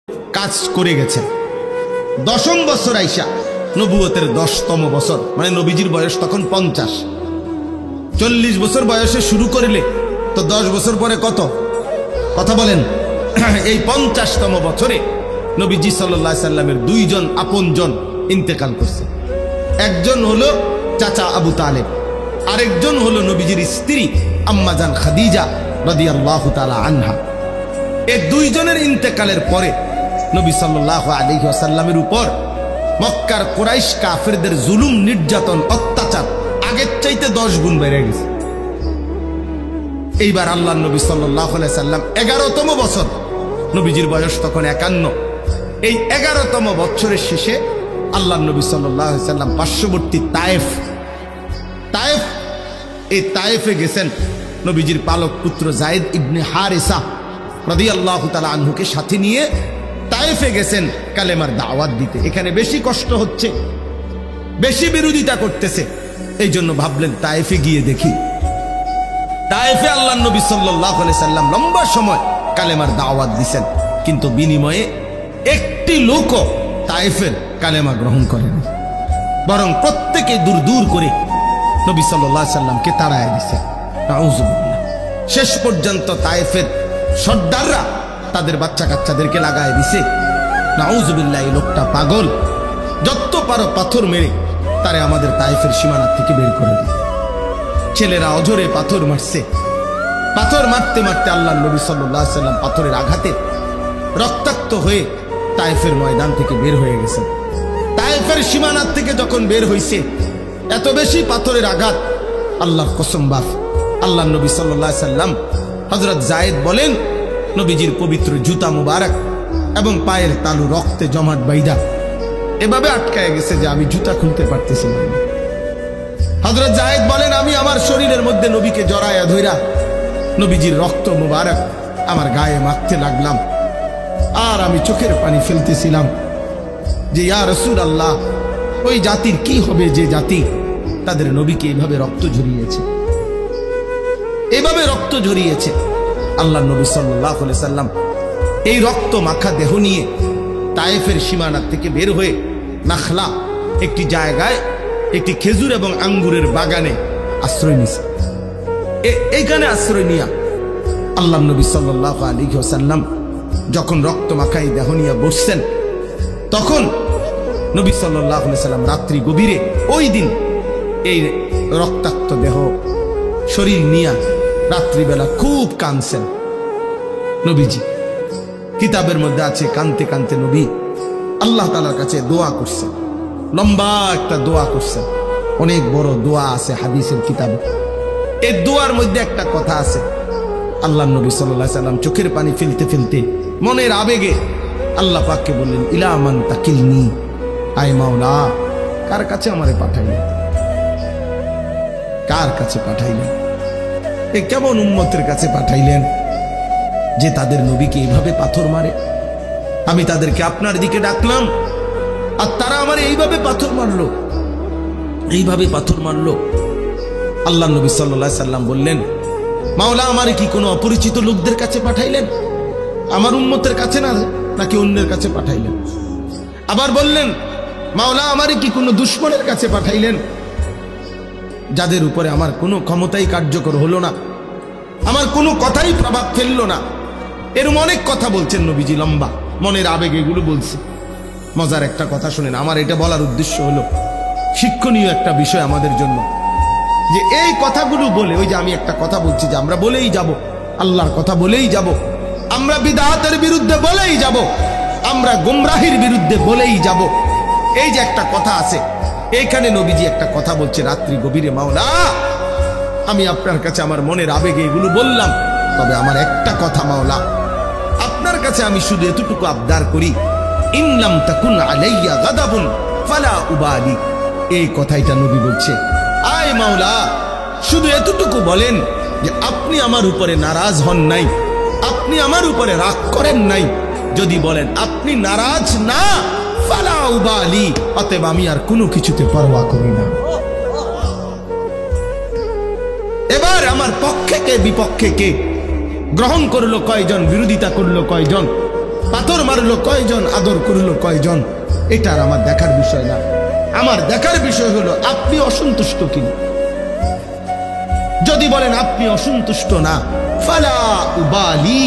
কাজ করে গেছেন। 10ম বছর আইসা নবুয়তের 10তম বছর, মানে নবীজির বয়স তখন 50। 40 বছর বয়সে শুরু করলে তো 10 বছর পরে কত? কথা বলেন। এই 50তম বছরে নবীজি সাল্লাল্লাহু আলাইহি সাল্লামের 2 জন আপনজন ইন্তেকাল করছে। একজন হলো চাচা আবু তালেব, আরেকজন হলো নবীজির স্ত্রী আম্মা জান খাদিজা রাদিয়াল্লাহু তাআলা আনহা। এই 2 জনের ইন্তেকালের পরে নবী সাল্লাল্লাহু আলাইহি ওয়াসাল্লামের উপর মক্কার কুরাইশ কাফেরদের জুলুম, নির্যাতন, অত্যাচার আগের চাইতে 10 গুণ বেড়ে গেছে। এইবার আল্লাহর নবী সাল্লাল্লাহু আলাইহি সাল্লাম 11তম বছর, নবীজির বয়স তখন 51। এই 11তম বছরের শেষে আল্লাহর নবী সাল্লাল্লাহু আলাইহি সাল্লাম পার্শ্ববর্তী তায়েফ, এই তায়েফে গেছেন নবীজির পালক পুত্র যায়েদ ইবনে হারিসা রাদিয়াল্লাহু তাআলা আনহুকে সাথে নিয়ে তায়েফে গেছেন কালেমার দাওয়াত দিতে। এখানে বেশি কষ্ট হচ্ছে, বেশি বিরোধিতা করতেছে, এই জন্য ভাবলেন তায়েফে গিয়ে দেখি। তায়েফে আল্লাহর নবী সাল্লাল্লাহু আলাইহি সাল্লাম লম্বা সময় কালেমার দাওয়াত দিয়েছেন, কিন্তু বিনিময়ে একটি লোকও তায়েফের কালেমা গ্রহণ করেনি, বরং প্রত্যেকে দূর দূর করে নবী সাল্লাল্লাহু আলাইহি সাল্লামকে তাড়ায় দিয়েছে। নাউযুবিল্লাহ। শেষ পর্যন্ত তায়েফের সর্দাররা তাদের বাচ্চা কাচ্চাদেরকে লাগায় দিছে। নাউযুবিল্লাহ। এই লোকটা পাগল, যত পারো পাথর মেরে তারে আমাদের তায়েফের সীমানা থেকে বের করে দিই। ছেলেরা অঝরে পাথর মারছে। পাথর মারতে মারতে আল্লাহর নবী সাল্লাল্লাহু আলাইহি সাল্লাম পাথরের আঘাতে রক্তাক্ত হয়ে তায়েফের ময়দান থেকে বের হয়ে গেছেন। তায়েফের সীমানা থেকে যখন বের হইছে, এত বেশি পাথরের আঘাত, আল্লাহর কসম বাফ, আল্লাহর নবী সাল্লাল্লাহু আলাইহি সাল্লাম হযরত যায়েদ বলেন, নবীজির পবিত্র জুতা মুবারক এবং পায়ের তালু রক্তে জমাট বাইদা এভাবে আটকায় গেছে যে আমি জুতা খুলতে পারতেছি না। হযরত যায়েদ বলেন, আমি আমার শরীরের মধ্যে নবীকে জড়ায়া ধইরা নবীজির রক্ত মুবারক আমার গায়ে মাখতে লাগলাম, আর আমি চোখের পানি ফেলতেছিলাম যে ইয়া রাসূলুল্লাহ, ওই জাতির কি হবে যে জাতি তাদের নবীকে এইভাবে রক্ত ঝরিয়েছে, এইভাবে রক্ত ঝরিয়েছে। আল্লাহ নবী সাল্লাল্লাহু আলাইহি সাল্লাম এই রক্ত মাখা দেহ নিয়ে তায়েফের সীমানা থেকে বের হয়ে নাখলা একটি জায়গায় একটি খেজুর এবং আঙ্গুরের বাগানে আশ্রয় নিছে। এইখানে আশ্রয় নিয়া আল্লাহ নবী সাল্লাল্লাহু আলাইহি ওয়াসাল্লাম যখন রক্ত মাখা এই দেহ নিয়ে বসছেন, তখন নবী সাল্লাল্লাহু আলাইহি সাল্লাম রাত্রি গভীরে ওই দিন এই রক্তাক্ত দেহ শরীর নিয়া রাত্রিবেলা খুব কাঁদছেন নবীজি। কিতাবের মধ্যে আছে কাঁদতে কাঁদতে নবী আল্লাহ তাআলার কাছে দোয়া করছেন, লম্বা একটা দোয়া করছেন। অনেক বড় দোয়া আছে হাদিসের কিতাবে। এই দোয়ার মধ্যে একটা কথা আছে, আল্লাহ নবী সাল্লাল্লাহু আলাইহি সাল্লাম চোখের পানি ফেলতে ফেলতে মনের আবেগে আল্লাহ পাককে বললেন, ইলা মান তাকিলনি, আয় মাওলা, কার কাছে আমারে পাঠাইলেন, কার কাছে পাঠাইলেন? এ কেমন উম্মতের কাছে পাঠাইলেন যে তাদের নবীকে এইভাবে পাথর মারে? আমি তাদেরকে আপনার দিকে ডাকলাম আর তারা আমার এইভাবে পাথর মারলো, এইভাবে পাথর মারলো। আল্লাহ নবী সাল্লাল্লাহু আলাইহি সাল্লাম বললেন, মাওলা, আমারে কি কোনো অপরিচিত লোকদের কাছে পাঠাইলেন? আমার উম্মতের কাছে না, নাকি অন্যের কাছে পাঠাইলেন? আবার বললেন, মাওলা, আমারে কি কোনো দুশমনের কাছে পাঠাইলেন, যাদের উপরে আমার কোনো ক্ষমতাই কার্যকর হলো না, আমার কোনো কথাই প্রভাব ফেললো না? এরকম অনেক কথা বলছেন নবীজি, লম্বা মনের আবেগ এগুলো বলছে। মজার একটা কথা শুনেন, আমার এটা বলার উদ্দেশ্য হলো শিক্ষণীয় একটা বিষয় আমাদের জন্য, যে এই কথাগুলো বলে, ওই যে আমি একটা কথা বলছি যে আমরা বলেই যাব, আল্লাহর কথা বলেই যাব, আমরা বিদআতের বিরুদ্ধে বলেই যাব, আমরা গুমরাহির বিরুদ্ধে বলেই যাব। এই যে একটা কথা আছে, এইখানে নবীজি একটা কথা বলছে রাত্রি গভীরে, মাওলা, আমি আপনার কাছে আমার মনের আবেগে এগুলো বললাম, তবে আমার একটা কথা মাওলা, আপনার কাছে আমি শুধু এতটুকু আবদার করি, ইনলাম তাকুন আলাইয়া গাদাবুন ফালা উবালি। এই কথাইটা নবী বলছে, আয় মাওলা, শুধু এতটুকু বলেন যে আপনি আমার উপরে নারাজ হন নাই, আপনি আমার উপরে রাগ করেন নাই। যদি বলেন আপনি নারাজ না, ফালা উবালি, অতএব আমি আর কোনো কিছুতে পরোয়া করি না। এবার আমার পক্ষে কে বিপক্ষে কে, গ্রহণ করলো কয়জন, বিরোধিতা করলো কয়জন, পাথর মারলো কয়জন, আদর করলো কয়জন, এটা আর আমার দেখার বিষয় না। আমার দেখার বিষয় হলো আপনি অসন্তুষ্ট কিনা। যদি বলেন আপনি অসন্তুষ্ট না, ফালা উবালি,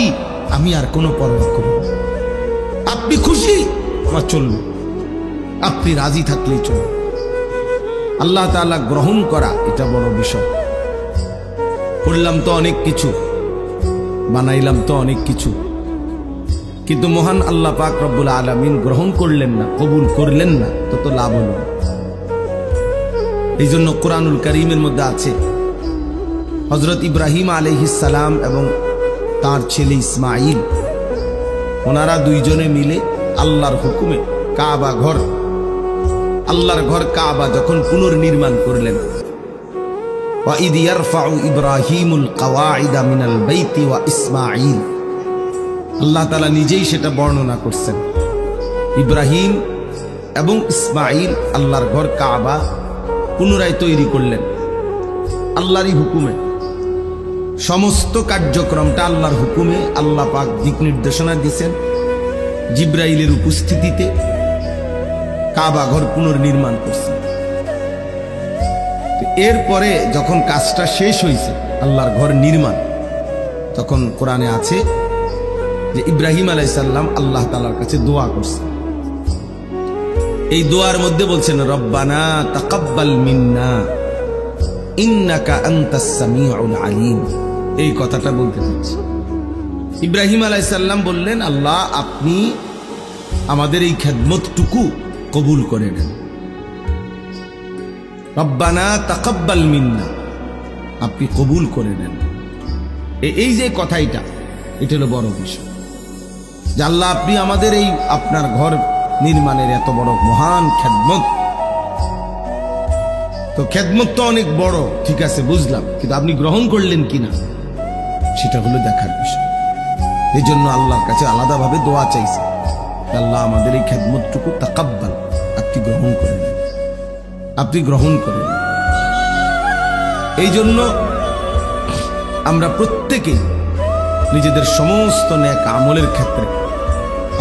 আমি আর কোনো পরোয়া করব না। আপনি খুশি, আমার চলবে, আপনি রাজি থাকলেই চলবে। আল্লাহ তাআলা গ্রহণ করা এটা বড় বিষয়। করলাম তো অনেক কিছু, বানাইলাম তো অনেক কিছু, কিন্তু মহান আল্লাহ পাক রব্বুল আলামিন গ্রহণ করলেন না, কবুল করলেন না, তত লাভ হলো না। এই জন্য কোরআনুল কারীমের মধ্যে আছে হযরত ইব্রাহিম আলাইহিস সালাম এবং তার ছেলে ইসমাঈল, ওনারা দুইজনে মিলে আল্লাহর হুকুমে কাবা ঘর, আল্লাহর ঘর কাবা যখন পুনর্নির্মাণ করলেন, ওয়া ইদ ইয়ারফাউ ইব্রাহিমুল কাওয়াইদা মিনাল বাইতি ওয়া ইসমাঈল, আল্লাহ তাআলা নিজেই সেটা বর্ণনা করছেন। ইব্রাহিম এবং ইসমাঈল আল্লাহর ঘর কাবা পুনরায় তৈরি করলেন আল্লাহরই হুকুমে। সমস্ত কার্যক্রমটা আল্লাহর হুকুমে, আল্লাহ পাক দিক নির্দেশনা দিয়েছেন। জিব্রাইলের উপস্থিতিতে কাবা ঘর পুনর্নির্মাণ করছেন। এরপরে যখন কাজটা শেষ হয়েছে, আল্লাহর ঘর নির্মাণ, তখন কোরআনে আছে যে ইব্রাহিম আলাইহিস সালাম আল্লাহ তাআলার কাছে দোয়া করছেন। এই দোয়ার মধ্যে বলছেন রব্বানা তাকাব্বাল মিন্না ইন্নাকা আনতাস সামিউল আলিম। এই কথাটা বলতে চাচ্ছি। ইব্রাহিম আলাইহিস সালাম বললেন, আল্লাহ আপনি আমাদের এই খেদমতটুকু কবুল করে নেন। রব্বানা তাকাব্বাল মিন্না, আপনি কবুল করে নেন। এই যে কথাইটা, এটা হলো বড় বিষয় যে আল্লাহ আপনি আমাদের এই আপনার ঘর নির্মাণের এত বড় মহান খেদমত। তো খেদমত তো অনেক বড়, ঠিক আছে বুঝলাম, কিন্তু আপনি গ্রহণ করলেন কিনা সেটা হলো দেখার বিষয়। এই জন্য আল্লাহর কাছে আলাদাভাবে দোয়া চাইছে, আল্লাহ আমাদের এই খেদমতটুকু তাকাব্বাল, আপনি গ্রহণ করে নেন, আপনি গ্রহণ করে নেন। এই জন্য আমরা প্রত্যেকে নিজেদের সমস্ত নেক আমলের ক্ষেত্রে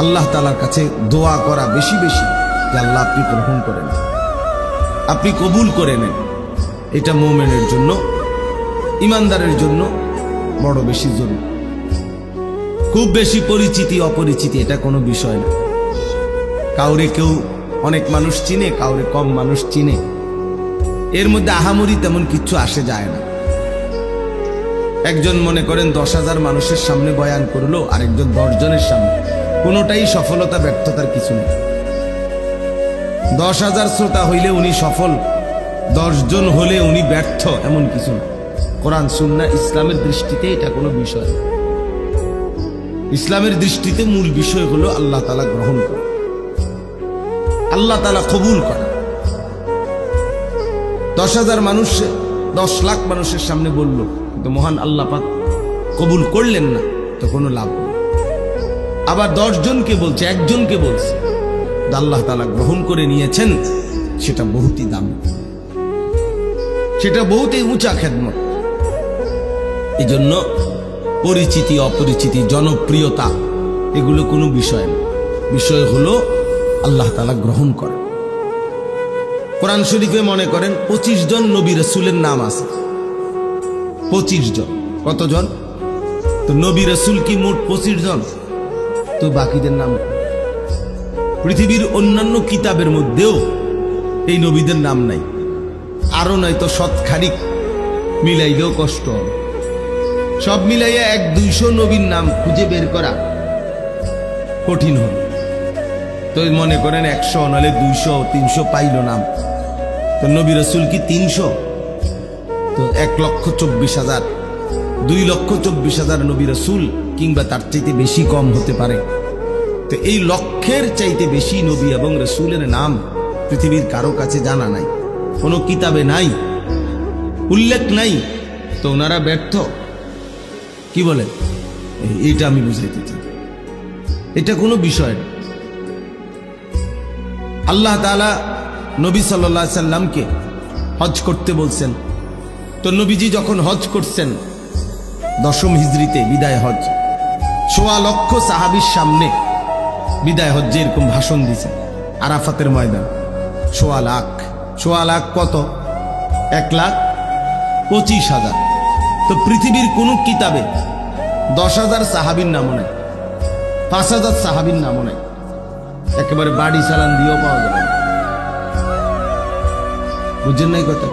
আল্লাহ তাআলার কাছে দোয়া করা বেশি বেশি, যে আল্লাহ আপনি গ্রহণ করে নেন, আপনি কবুল করে নেন। এটা মুমিনের জন্য, ইমানদারের জন্য বড় বেশি জরুরি। খুব বেশি পরিচিতি অপরিচিতি এটা কোনো বিষয় না। কাউরে কেউ অনেক মানুষ চিনে, কাউরে কম মানুষ চিনে, এর মধ্যে আহামরি তেমন কিছু আসে যায় না। একজন মনে করেন 10,000 মানুষের সামনে বয়ান করলো, আরেকজন 10 জনের সামনে, কোনোটাই সফলতা ব্যর্থতার কিছু নেই। 10,000 শ্রোতা হইলে উনি সফল, 10 জন হলে উনি ব্যর্থ, এমন কিছু না। কোরআন সুন্নাহ ইসলামের দৃষ্টিতে এটা কোনো বিষয়। ইসলামের দৃষ্টিতে মূল বিষয় হলো আল্লাহ তাআলা গ্রহণ করা, আল্লাহ তাআলা কবুল করা। 10,000 মানুষ 10 লাখ মানুষের সামনে বলল, কিন্তু মহান আল্লাহ পাক কবুল করলেন না, তো কোনো লাভ নেই। আবার 10 জনকে বলছে, একজনকে বলছে, আল্লাহ তাআলা গ্রহণ করে নিয়েছেন, সেটা বহুতই দামি, সেটা বহুতই উঁচা খেদমত। এই জন্য পরিচিতি অপরিচিতি জনপ্রিয়তা এগুলো কোনো বিষয় না। বিষয় হলো আল্লাহ তাআলা গ্রহণ করা। কোরআন শরীফে মনে করেন 25 জন নবী রাসূলের নাম আছে। 25 জন, কতজন? তো নবী রাসূল কি মোট 25 জন? তো বাকিদের নাম, পৃথিবীর অন্যান্য কিতাবের মধ্যেও এই নবীদের নাম নাই। আরো নয়তো শতখানিক মিলাইলেও কষ্ট হবে। সব মিলাইয়া 100-200 নবীর নাম খুঁজে বের করা কঠিন হবে। তো মনে করেন 100 নাহলে 200-300 পাইল নাম, তো নবী রাসূল কি 300? তো 1,24,000, 2,24,000 নবী রাসূল, কিংবা তার চাইতে বেশি কম হতে পারে। তো এই লক্ষের চাইতে বেশি নবী এবং রাসূলের নাম পৃথিবীর কারো কাছে জানা নাই, কোনো কিতাবে নাই, উল্লেখ নাই। তো ওনারা ব্যর্থ, কি বলে? এটা আমি বুঝাইতে চাই, এটা কোনো বিষয় না। আল্লাহ তাআলা নবী সাল্লাল্লাহু আলাইহি সাল্লামকে হজ করতে বলছেন। তো নবীজি যখন হজ করছেন 10ম হিজরিতে বিদায় হজ, 1.25 লক্ষ সাহাবীর সামনে বিদায় হজ্জে এরকম ভাষণ দিয়েছেন আরাফাতের ময়দান। ১.৫ লাখ। ১.৫ লাখ কত? ১,২৫,০০০। তো পৃথিবীর কোন কিতাবে ১০,০০০ সাহাবীর নামও নাই, ৫,০০০ সাহাবীর নামও নাই। একেবারে বাড়ি চালান দিয়েও পাওয়া যাবে না। বুঝছেন নাই কথা?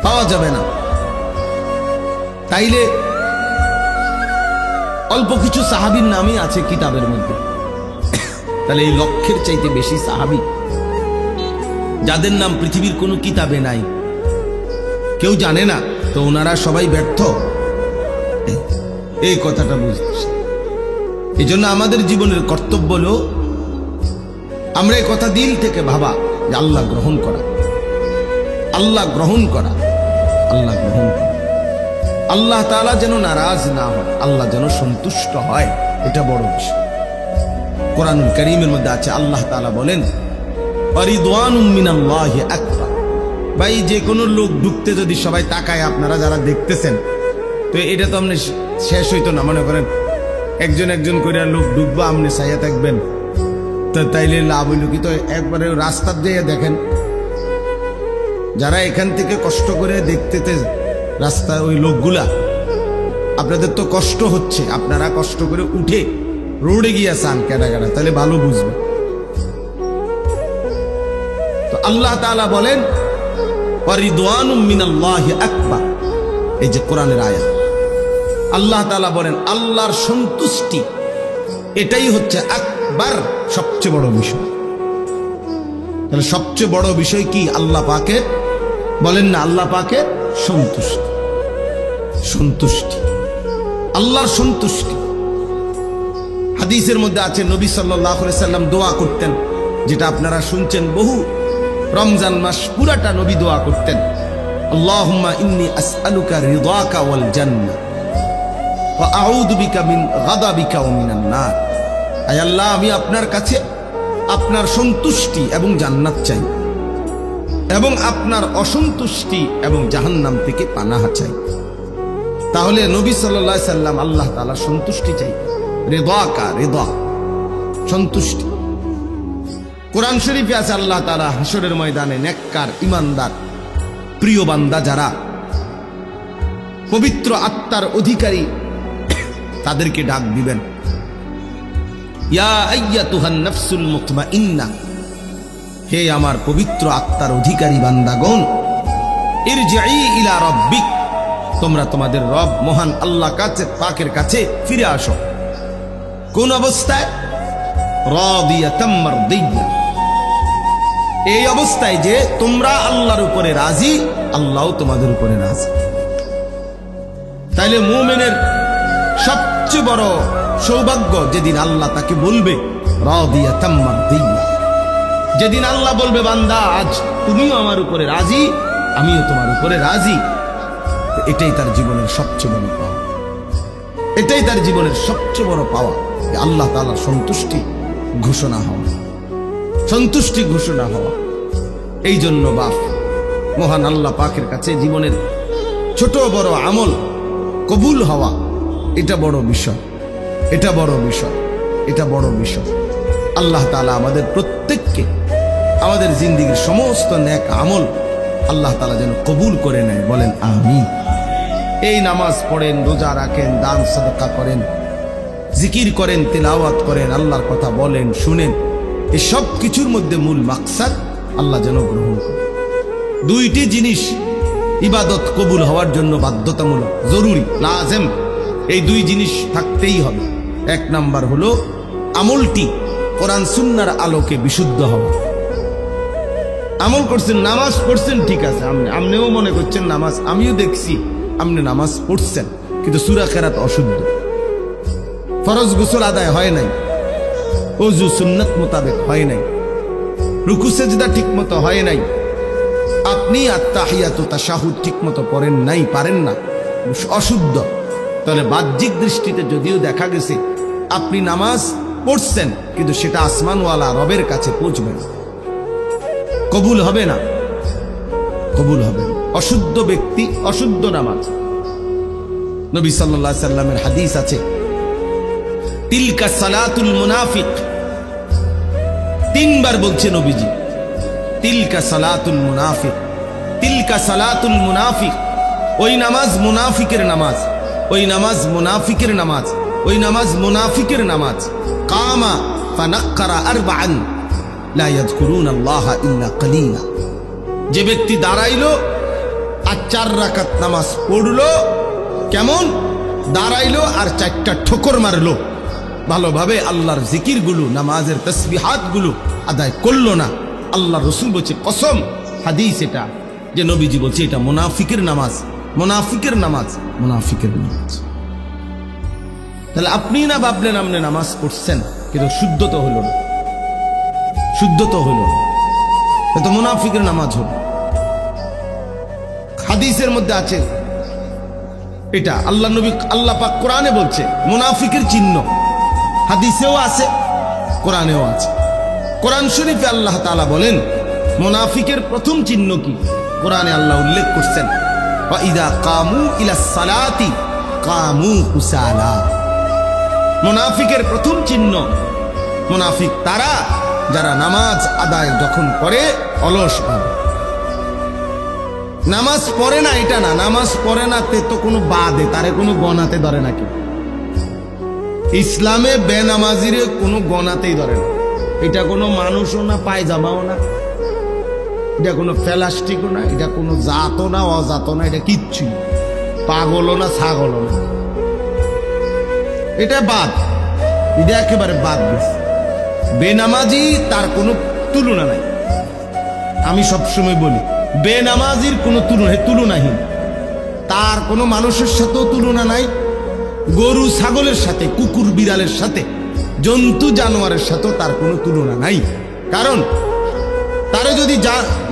পাওয়া যাবে না। তাইলে অল্প কিছু সাহাবীর নামই আছে কিতাবের মধ্যে, তাহলে এই লক্ষের চাইতে বেশি সাহাবী যাদের নাম পৃথিবীর কোনো কিতাবে নাই, কেউ জানে না, তো ওনারা সবাই ব্যর্থ, এই কথাটা বুঝতেছে। এই জন্য আমাদের জীবনের কর্তব্য হলো আমরা এই কথা দিল থেকে ভাবা যে আল্লাহ গ্রহণ করা, আল্লাহ গ্রহণ করা, আল্লাহ গ্রহণ করা। আল্লাহ তাআলা যেন নারাজ না হয়, আল্লাহ যেন সন্তুষ্ট হয়, এটা বড় বিষয়। কোরআনুল কারীমের মধ্যে আছে, আল্লাহ তাআলা বলেন ফারিদওয়ানুম মিনাল্লাহি আকবার। ভাই যে কোনো লোক ঢুকতে যদি সবাই তাকায়, আপনারা যারা দেখতেছেন, তো এটা তো আপনি শেষ হইতো না। মনে করেন একজন একজন করে লোক ঢুকবো, আপনি চাইয়া থাকবেন, তো তাইলে লাভ হইল কি? তো একবারে রাস্তার দিয়ে দেখেন, যারা এখান থেকে কষ্ট করে দেখতে রাস্তা, ওই লোকগুলা, আপনাদের তো কষ্ট হচ্ছে, আপনারা কষ্ট করে উঠে রোডে গিয়া চান কেডা কেডা, তাহলে ভালো বুঝবে। তো আল্লাহ তাআলা বলেন ফারিদওয়ানুম মিনাল্লাহি আকবার, এই যে কোরআনের আয়াত। আল্লাহ তাআলা বলেন আল্লাহর সন্তুষ্টি, এটাই হচ্ছে আকবার, সবচেয়ে বড় বিষয়। তাহলে সবচেয়ে বড় বিষয় কি? আল্লাহ পাকের, বলেন না, আল্লাহ পাকের সন্তুষ্টি। সন্তুষ্টি, আল্লাহর সন্তুষ্টি। হাদিসের মধ্যে আছে নবী সাল্লাল্লাহু আলাইহি সাল্লাম দোয়া করতেন, যেটা আপনারা শুনছেন, বহু রমজান মাস পুরাটা নবী দোয়া করতেন, আল্লাহুম্মা ইন্নী আসআলুকা রিদাকা ওয়াল জান্নাহ ওয়া আউযু বিকা মিন গাদাবিকা ওয়া মিনান নার। আয় আল্লাহ, আমি আপনার কাছে আপনার সন্তুষ্টি এবং জান্নাত চাই, এবং আপনার অসন্তুষ্টি এবং জাহান্নাম থেকে পানাহা চাই। তাহলে নবী সাল্লাল্লাহু আলাইহি সাল্লাম আল্লাহ তাআলা সন্তুষ্টি চাই, রিদাকা, রিদা, সন্তুষ্টি। কোরআন শরীফে আছে আল্লাহ তাআলা হাসরের ময়দানে নেককার, ঈমানদার, প্রিয় বান্দা যারা পবিত্র আত্মার অধিকারী, তাদেরকে ডাক দিবেন, ইয়া আইয়াতুহান নাফসুল মুতমাইন্নাহ, হে আমার পবিত্র আত্মার অধিকারী বান্দাগণ, ইরজিই ইলা রাব্বিক, তোমরা তোমাদের রব মহান আল্লাহ কাছে, পাকের কাছে ফিরে আসো। কোন অবস্থায়? রাদিয়াতাম মারদিয়া, এই অবস্থায় যে তোমরা আল্লাহর উপরে রাজি, আল্লাহও তোমাদের উপরে রাজি। তাইলে মুমিনের সবচেয়ে বড় সৌভাগ্য যেদিন আল্লাহ তাকে বলবে রাদিয়াতাম মারদিয়া, যেদিন আল্লাহ বলবে বান্দা আজ তুমিও আমার উপরে রাজি, আমিও তোমার উপরে রাজি। এটাই তার জীবনের সবচেয়ে বড় পাওয়া, এটাই তার জীবনের সবচেয়ে বড় পাওয়া, আল্লাহ তাআলার সন্তুষ্টি ঘোষণা হওয়া, সন্তুষ্টি ঘোষণা হওয়া। এই জন্য বাপ মহান আল্লাহ পাকের কাছে জীবনের ছোট বড় আমল কবুল হওয়া, এটা বড় বিষয়, এটা বড় বিষয়, এটা বড় বিষয়। আল্লাহ তাআলা আমাদের প্রত্যেককে আমাদের জিন্দেগীর সমস্ত নেক আমল আল্লাহ তাআলা যেন কবুল করে নেয়, বলেন আমিন। এই নামাজ পড়েন, রোজা রাখেন, দান সাদকা করেন, জিকির করেন, তিলাওয়াত করেন, আল্লাহর কথা বলেন, শুনেন, এই সব কিছুর মধ্যে মূল মাকসাদ আল্লাহ যেন গ্রহণ করে। দুইটি জিনিস ইবাদত কবুল হওয়ার জন্য বাধ্যতামূলক, জরুরি, লাজেম, এই দুই জিনিস থাকতেই হবে। এক নাম্বার হলো আমলটি কোরআন সুন্নাহর আলোকে বিশুদ্ধ হওয়া। আমল করছেন, নামাজ পড়ছেন, ঠিক আছে, আপনিও মনে করছেন নামাজ, আমিও দেখছি আপনি নামাজ পড়ছেন, কিন্তু সূরা কেরাত অশুদ্ধ, ফরজ গোসল আদায় হয় নাই, ওযু সুন্নাত মোতাবেক হয় নাই, রুকু সেজদা ঠিক মতো হয় নাই, আপনি আত্তাহিয়াতু তাশাহুদ ঠিক মতো পড়েন নাই, পারেন না, অশুদ্ধ। তাহলে বাহ্যিক দৃষ্টিতে যদিও দেখা গেছে আপনি নামাজ পড়ছেন, কিন্তু সেটা আসমানওয়ালা রবের কাছে পৌঁছবে না, কবুল হবে না, কবুল হবে না। অশুদ্ধ ব্যক্তি, অশুদ্ধ নামাজ। নবী সাল্লাল্লাহু আলাইহি সাল্লামের হাদিস আছে, তিলকা সালাতুল মুনাফিক, তিনবার বলছে নবীজি, তিলকা সালাতুল মুনাফিক, তিলকা সালাতুল মুনাফিক। ওই নামাজ মুনাফিকের নামাজ, ওই নামাজ মুনাফিকের নামাজ, ওই নামাজ মুনাফিকের নামাজ। কামা ফানাক্কারা আরবাআন লা ইয়াযকুরুনাল্লাহা ইল্লা কালিলা। যে ব্যক্তি দাঁড়াইলো আর 4 রাকাত নামাজ পড়লো, কেমন দাঁড়াইলো আর 4টা ঠোকর মারলো, ভালোভাবে আল্লাহর জিকির গুলো, নামাজের তসবিহাত গুলো আদায় করলো না। আল্লাহ রসুল বলছে, কসম, হাদিস এটা, যে নবীজি বলছে এটা মুনাফিকের নামাজ, মুনাফিকের নামাজ, মুনাফিকের নামাজ। তাহলে আপনি না ভাবলেন আপনি নামাজ পড়ছেন, কিন্তু শুদ্ধ তো হলো না, শুদ্ধ তো হলো না, এটা মুনাফিকের নামাজ হলো। হাদিসের মধ্যে আছে এটা, আল্লাহ নবী, আল্লাহ পাক কোরআনে বলছে মুনাফিকের চিহ্ন, হাদিসেও আছে, কোরআনেও আছে। কোরআন শরীফে আল্লাহ তাআলা বলেন মুনাফিকের প্রথম চিহ্ন কি, কোরআনে আল্লাহ উল্লেখ করছেন, ওয়া ইযা কামু ইলাস সালাতি কামু কুসালা। মুনাফিকের প্রথম চিহ্ন, মুনাফিক তারা যারা নামাজ আদায় যখন করে অলস ভাবে। নামাজ পড়ে না এটা না, নামাজ পড়ে না তে তো কোনো বাদে, তারে কোনো গনাতে ধরে নাকি? ইসলামে বেনামাজিরে কোনো গনাতেই ধরে না। এটা কোনো মানুষও না, পায়জামাও না, এটা কোনো প্লাস্টিকও না, এটা কোনো জাতও না, অজাতও না, এটা কিচ্ছু, পাগলও না, ছাগলও না, এটা বাদ, এটা একেবারে বাদ দিচ্ছে। বেনামাজি তার কোনো তুলনা নাই। আমি সবসময় বলি বেনামাজির কোনো তুলনাহীন, তার কোনো মানুষের সাথেও তুলনা নাই, গরু ছাগলের সাথে, কুকুর বিড়ালের সাথে, জন্তু জানোয়ারের সাথেও তার কোনো তুলনা নাই। কারণ তারে যদি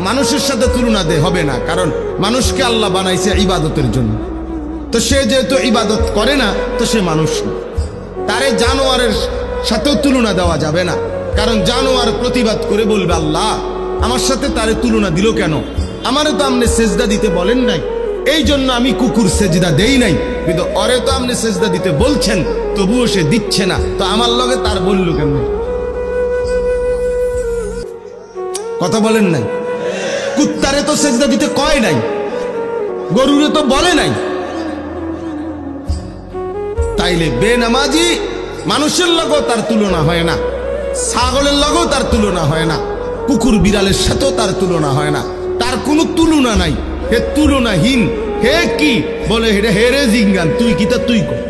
মানুষের সাথে তুলনা দেয় হবে না, কারণ মানুষকে আল্লাহ বানাইছে ইবাদতের জন্য, তো সে যেহেতু ইবাদত করে না তো সে মানুষ না। তারে জানোয়ারের সাথেও তুলনা দেওয়া যাবে না, কারণ জানোয়ার প্রতিবাদ করে বলবে আল্লাহ আমার সাথে তারে তুলনা দিল কেন, আমারে তো আপনি সেজদা দিতে বলেন নাই, এই জন্য আমি কুকুর সেজদা দেই নাই, কিন্তু ওরে তো আপনি সেজদা দিতে বলছেন তবুও সে দিচ্ছে না, তো আমার লগে তার বলল কেন? কথা বলেন নাই? কুত্তারে তো সেজদা দিতে কয় নাই, গরুরে তো বলে নাই। তাইলে বেনামাজি মানুষের লগেও তার তুলনা হয় না, ছাগলের লগেও তার তুলনা হয় না, কুকুর বিড়ালের সাথেও তার তুলনা হয় না, তার কোনো তুলনা নাই, হে তুলনাহীন। হে কি বলে, হেরে জিঙ্গান, তুই কি তা তুই কর,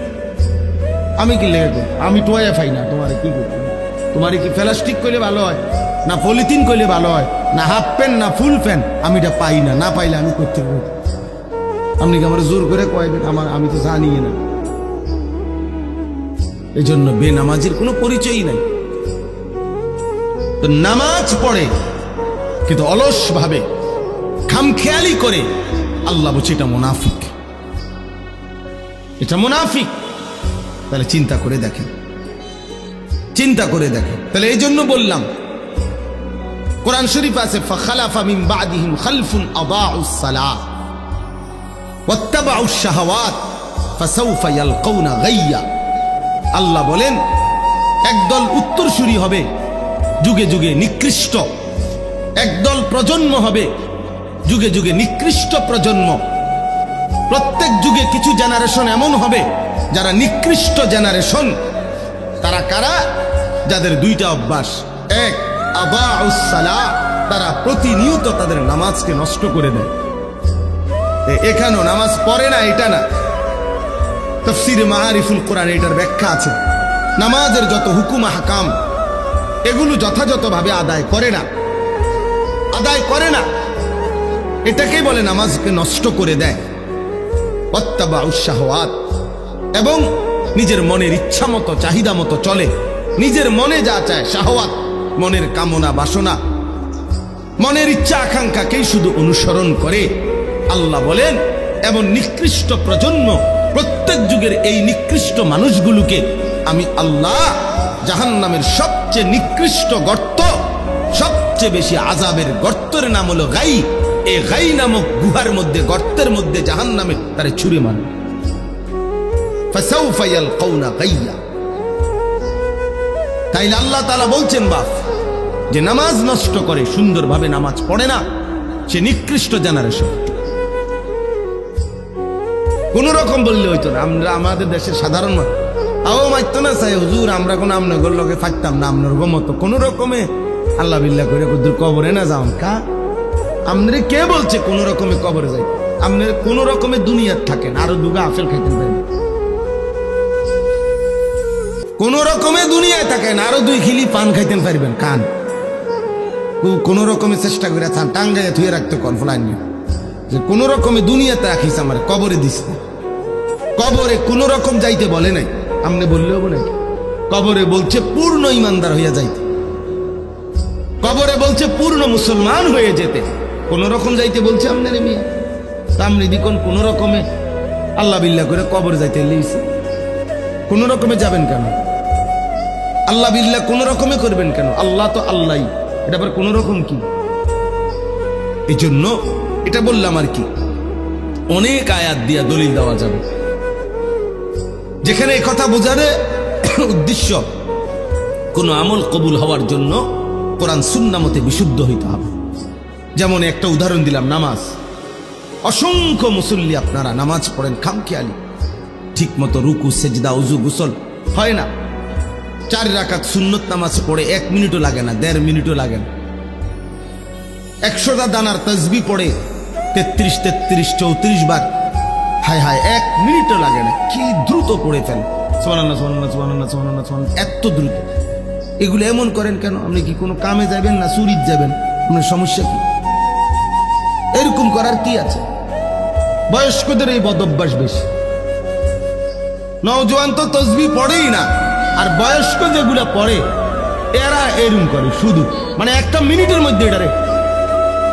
আমি কি লেগে কর, আমি টোয়া পাই না, তোমার কি করবো? তোমার কি প্লাস্টিক করলে ভালো হয়, না পলিথিন করলে ভালো হয়, না হাফ প্যান্ট, না ফুল প্যান্ট, আমি এটা পাই না, না পাইলে আমি করতে পারবো। আপনি কি আমার জোর করে কয়বেন? আমি তো জানি না। এই জন্য বেনামাজির কোনো পরিচয়ই নাই। তো নামাজ পড়ে কিন্তু অলস ভাবে, খামখেয়ালি করে, আল্লাহ বলছে এটা মুনাফিক, এটা মুনাফিক। তাহলে চিন্তা করে দেখেন, চিন্তা করে দেখেন। তাহলে এই জন্য বললাম, কোরআন শরীফ আছে ফাখালাফা মিন বাদিহিম খালফুন আদাউস সালাহ ওয়াত্তাবাউশ শাহাওয়াত ফাসাউফা ইয়ালকাউনা গাইয়া। আল্লাহ বলেন একদল উত্তরসূরি হবে যুগে যুগে নিকৃষ্ট, একদল প্রজন্ম হবে যুগে যুগে নিকৃষ্ট প্রজন্ম। প্রত্যেক যুগে কিছু জেনারেশন এমন হবে যারা নিকৃষ্ট জেনারেশন। তারা কারা? যাদের দুইটা অভ্যাস, এক আদাউস সালাহ, তারা প্রতিনিয়ত তাদের নামাজকে নষ্ট করে দেয়। এখানেও নামাজ পড়ে না এটা না, তাফসীরে মাআরিফুল কোরআন এটার ব্যাখ্যা আছে। নামাজের যত হুকুম আহকাম এগুলো যথাযথভাবে আদায় করে না, আদায় করে না, এটাকেই বলে নামাজকে নষ্ট করে দেয়। ওয়াত্তাবাউশ শাহাওয়াত, এবং নিজের মনের ইচ্ছা মতো, চাহিদা মতো চলে, নিজের মনে যা চায়, শাহওয়াত, মনের কামনা বাসনা, মনের ইচ্ছা আকাঙ্ক্ষাকেই শুধু অনুসরণ করে। আল্লাহ বলেন এমন নিকৃষ্ট প্রজন্ম, প্রত্যেক যুগের এই নিকৃষ্ট মানুষগুলোকে আমি আল্লাহ জাহান্নামের সবচেয়ে নিকৃষ্ট গর্ত, সবচেয়ে বেশি আযাবের গর্তের নাম হলো গাই, এই গাই নামক গুহার মধ্যে, গর্তের মধ্যে জাহান্নামে তারে ছুঁড়ে মারবে। ফাসাউফা ইয়ালকাউনা গাইয়া। তাইলে আল্লাহ তাআলা বলছেন বাপ, যে নামাজ নষ্ট করে, সুন্দরভাবে নামাজ পড়ে না, সে নিকৃষ্ট জেনারেশন। কোন রকম বললে হইতো না। আমরা আমাদের দেশের সাধারণ আও মাইতো না চাই হুজুর, আমরা কোন আমনগর লোকে ফাটতাম না, আপনার গমতো কোন রকমে আল্লাহ বিল্লাহ করে কুদুর কবরে না যাও। কা আমনে কে বলছে কোন রকমে কবরে যাই? আপনি কোন রকমে দুনিয়ার থাকেন, আরো দুগা আপেল খাইতেন পারেন, কোন রকমে দুনিয়ায় থাকেন, আরো 2 খিলি পান খাইতেন পারবেন। কান কোন রকমে চেষ্টা করে টাঙ্গাইয়া থুয়ে রাখতে কনফলাইন যে কোন রকমে দুনিয়াতে রাখিস, আমার কবরে দিস না। কবরে কোন রকম যাইতে বলে নাই, আমনে বললেও বলে কবরে বলছে পূর্ণ ইমানদার হইয়া যাইতে, কবরে বলছে পূর্ণ মুসলমান হয়ে যেতে, কোন রকম যাইতে বলছে আপনার মিয়া। আপনি দেখুন কোন রকমে আল্লাহ বিল্লাহ করে কবরে যাইতে লেগেছে, কোন রকমে যাবেন কেন? আল্লাহ বিল্লাহ কোন রকমে করবেন কেন? আল্লাহ তো আল্লাহই, এটা আবার কোন রকম কি? এই জন্য এটা বললাম আর কি, অনেক আয়াত দিয়া দলিল দেওয়া যাবে, যেখানে এই কথা বোঝারে উদ্দেশ্য কোন আমল কবুল হওয়ার জন্য কোরআন সুন্নাহ মতে বিশুদ্ধ হইতে হবে। যেমন একটা উদাহরণ দিলাম, নামাজ। অসংখ্য মুসল্লি আপনারা নামাজ পড়েন খামখেয়ালি, ঠিক মতো রুকু সেজদা উজু গোসল হয় না। 4 রাকাত সুন্নত নামাজ পড়ে 1 মিনিটও লাগে না, 1.5 মিনিটও লাগে না। 100টা দানার তাসবিহ পড়ে 33, 34 বার, হায় হায় 1 মিনিটও লাগে না। কি দ্রুত পড়ে ফেল, সুবহানাল্লাহ সুবহানাল্লাহ সুবহানাল্লাহ সুবহানাল্লাহ সুবহানাল্লাহ, এত দ্রুত। এগুলো এমন করেন কেন? আপনি কি কোনো কামে যাবেন না চুরিত যাবেন? আপনার সমস্যা কি? এরকম করার কি আছে? বয়স্কদের এই বদভ্যাস বেশি, নওজোয়ান তো তাসবিহ পড়েই না, আর বয়স্ক যেগুলা পড়ে এরা এরকম করে শুধু, মানে 1টা মিনিটের মধ্যে এটারে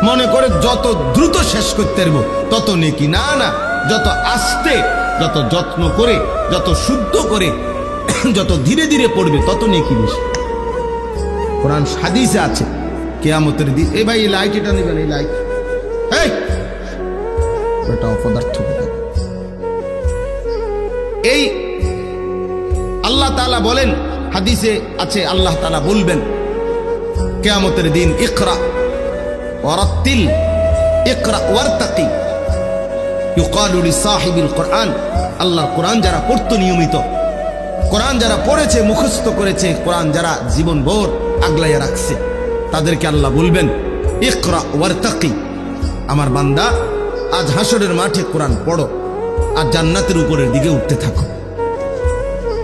মনে করে যত দ্রুত শেষ করতে পারবো তত নেকি। না না, যত আস্তে, যত যত্ন করে, যত শুদ্ধ করে, যত ধীরে ধীরে পড়বে তত নেকি বেশি। কোরআন হাদিসে আছে কিয়ামতের দিন। এই ভাই এই লাইট এটা নেবেন, এই লাইট, এই এটা অপদার্থ। এই আল্লাহ তাআলা বলেন, হাদিসে আছে আল্লাহ তাআলা বলবেন কিয়ামতের দিন, ইকরা ওয়ারাত্তিল ইকরা ওয়ারতাকি ইউকালু লিসাহিবিল কোরআন। আল্লাহর কোরআন যারা পড়তো নিয়মিত, কোরআন যারা পড়েছে, মুখস্থ করেছে, কোরআন যারা জীবন ভর আগলাইয়া রাখছে, তাদেরকে আল্লাহ বলবেন ইকরা ওয়ারতাকি, আমার বান্দা আজ হাসরের মাঠে কোরআন পড়ো আর জান্নাতের উপরের দিকে উঠতে থাকো।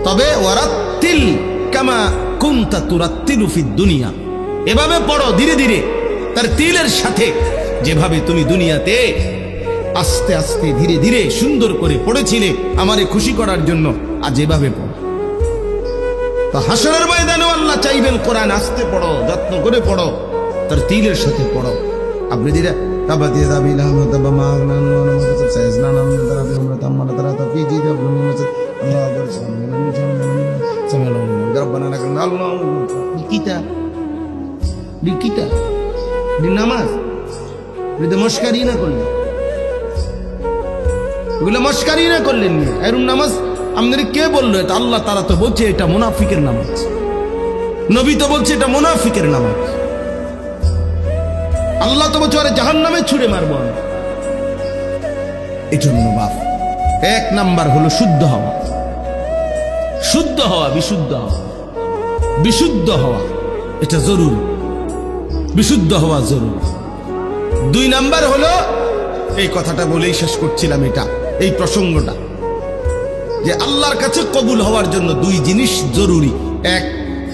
তবে ওয়ারাত্তিল কামা কুনতা তুরাত্তিলু ফিদ দুনিয়া, এভাবে পড়ো ধীরে ধীরে, তার তিলের সাথে, যেভাবে তুমি দুনিয়াতে আস্তে আস্তে ধীরে ধীরে সুন্দর করে পড়েছিলে আমারে খুশি করার জন্য, আজ এভাবে পড়ো। তো হাসরের ময়দানে আল্লাহ চাইবেন কোরআন আস্তে পড়ো, যত্ন করে পড়ো, তার তিলের সাথে পড়ো। আপনি ধীরে নামাজ মস্কারি না করলেন, এগুলো মস্কারি না করলেন, এরকম নামাজ আপনার কে বললো? এটা আল্লাহ তাআলা তো বলছে এটা মুনাফিকের নামাজ, নবী তো বলছে এটা মুনাফিকের নামাজ, আল্লাহ তো বলছে আরে জাহান্নামে ছুঁড়ে মারবো। এই জন্য বাপ 1 নাম্বার হলো শুদ্ধ হওয়া, শুদ্ধ হওয়া, বিশুদ্ধ হওয়া, বিশুদ্ধ হওয়া এটা জরুরি, বিশুদ্ধ হওয়া জরুরি। 2 নাম্বার হলো, এই কথাটা বলেই শেষ করছিলাম, এটা এই প্রসঙ্গটা, যে আল্লাহর কাছে কবুল হওয়ার জন্য 2 জিনিস জরুরি। 1